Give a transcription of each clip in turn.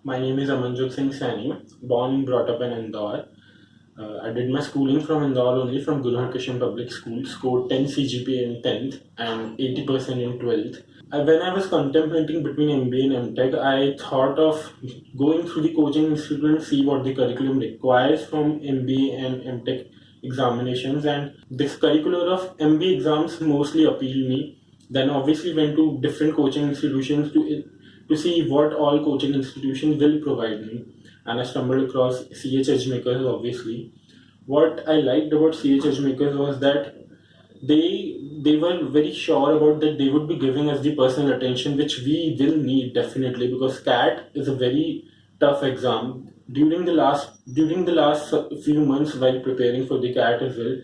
My name is Amanjot Singh Saini, born and brought up in Indore. I did my schooling from Indore only, from Guru Har Krishan Public School, scored 10 CGPA in 10th and 80% in 12th. When I was contemplating between MBA and MTech, I thought of going through the coaching institute and see what the curriculum requires from MBA and MTech examinations. And this curricular of MBA exams mostly appealed me. Then obviously went to different coaching institutions to see what all coaching institutions will provide me. And I stumbled across CH Edgemakers, obviously. What I liked about CH Edgemakers was that they were very sure about that they would be giving us the personal attention which we will need definitely, because CAT is a very tough exam. During the last few months while preparing for the CAT as well,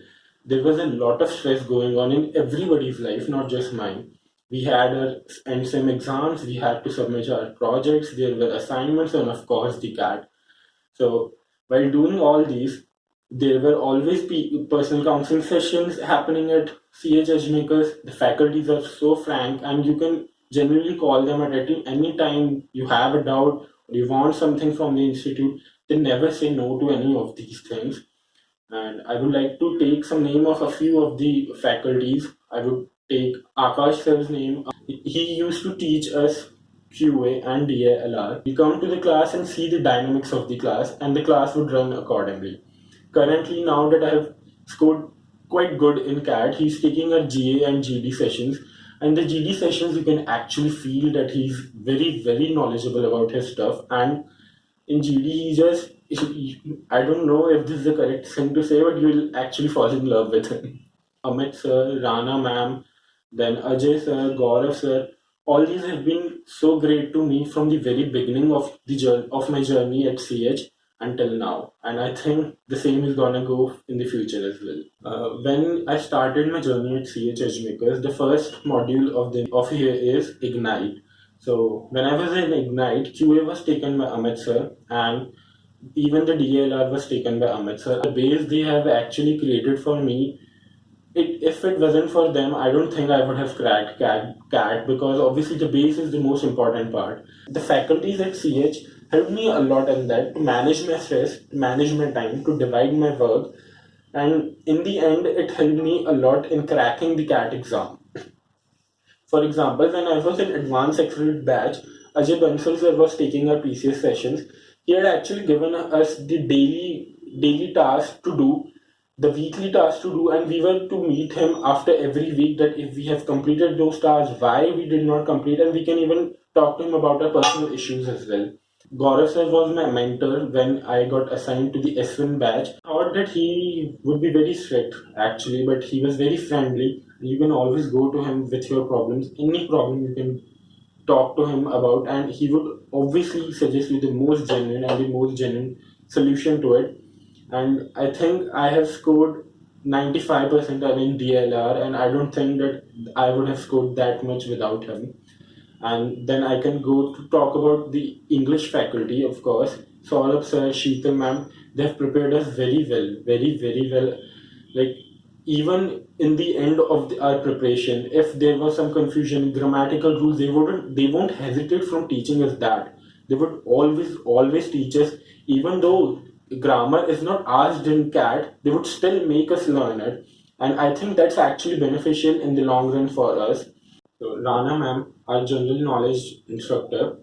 there was a lot of stress going on in everybody's life, not just mine. We had our end sem exams, we had to submit our projects, there were assignments, and of course the CAT. So while doing all these, there were always personal counseling sessions happening at CH Edgemakers. The faculties are so frank, and you can generally call them at any time you have a doubt or you want something from the institute. They never say no to any of these things. And I would like to take some name of a few of the faculties. I would take Akash sir's name. He used to teach us QA and DALR. We come to the class and see the dynamics of the class, and the class would run accordingly. Currently, now that I have scored quite good in CAT, he's taking our GA and GD sessions. And the GD sessions, you can actually feel that he's very, very knowledgeable about his stuff. And in GD, I don't know if this is the correct thing to say, but you'll actually fall in love with him. Amit sir, Rana ma'am, then Ajay sir, Gaurav sir, all these have been so great to me from the very beginning of my journey at CH until now, and I think the same is gonna go in the future as well. When I started my journey at CH Edgemakers, the first module of here is Ignite. So when I was in Ignite, QA was taken by Amit sir, and even the DLR was taken by Amit sir. The base they have actually created for me, if it wasn't for them, I don't think I would have cracked CAT, because obviously the base is the most important part. The faculties at CH helped me a lot in that, to manage my stress, to manage my time, to divide my work, and in the end, it helped me a lot in cracking the CAT exam. For example, when I was in advanced accelerated batch, Ajay Bansal sir was taking our PCS sessions. He had actually given us the daily task to do, the weekly task to do, and we were to meet him after every week that if we have completed those tasks, why we did not complete, and we can even talk to him about our personal issues as well. Gaurav sir was my mentor when I got assigned to the S1 batch. I thought that he would be very strict actually, but he was very friendly. You can always go to him with your problems. Any problem you can talk to him about, and he would obviously suggest you the most genuine solution to it. And I think I have scored 95% in DLR, and I don't think that I would have scored that much without him. And then I can go to talk about the English faculty, of course. Saurabh sir, Sheetal ma'am, they've prepared us very well, very, very well. Like, even in the end of our preparation, if there was some confusion, grammatical rules, they won't hesitate from teaching us that. They would always teach us, even though grammar is not asked in CAT, they would still make us learn it. And I think that's actually beneficial in the long run for us. So Rana ma'am, our general knowledge instructor,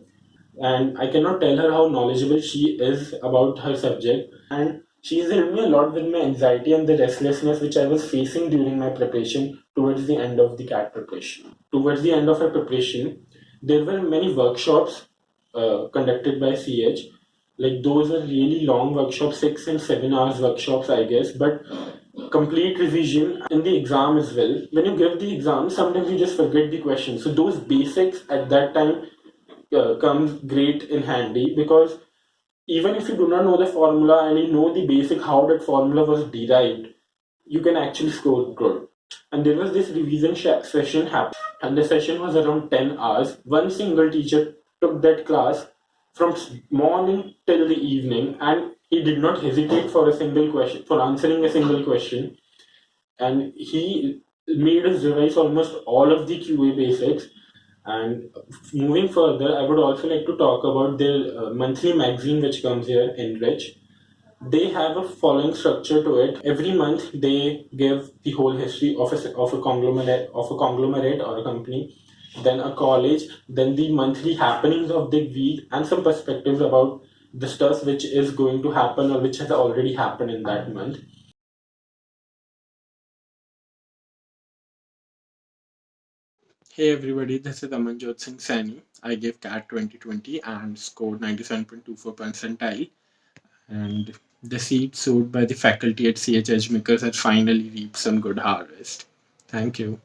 and I cannot tell her how knowledgeable she is about her subject. And she's helped me a lot with my anxiety and the restlessness which I was facing during my preparation towards the end of the CAT preparation. Towards the end of her preparation, there were many workshops conducted by CH. Like, those are really long workshops, 6 and 7 hours workshops, I guess, but complete revision in the exam as well. When you give the exam, sometimes you just forget the questions. So those basics at that time comes great in handy, because even if you do not know the formula and you know the basic how that formula was derived, you can actually score good. And there was this revision session happened, and the session was around 10 hours. One single teacher took that class from morning till the evening, and he did not hesitate for a single question, for answering a single question, and he made us revise almost all of the QA basics. And moving further, I would also like to talk about their monthly magazine which comes here, Enrich. They have a following structure to it. Every month, they give the whole history of a conglomerate or a company, then a college, then the monthly happenings of the week, and some perspectives about the stuff which is going to happen or which has already happened in that month. Hey everybody, this is Amanjot Singh Saini. I gave CAT 2020 and scored 97.24 percentile. And the seed sowed by the faculty at CH Makers has finally reaped some good harvest. Thank you.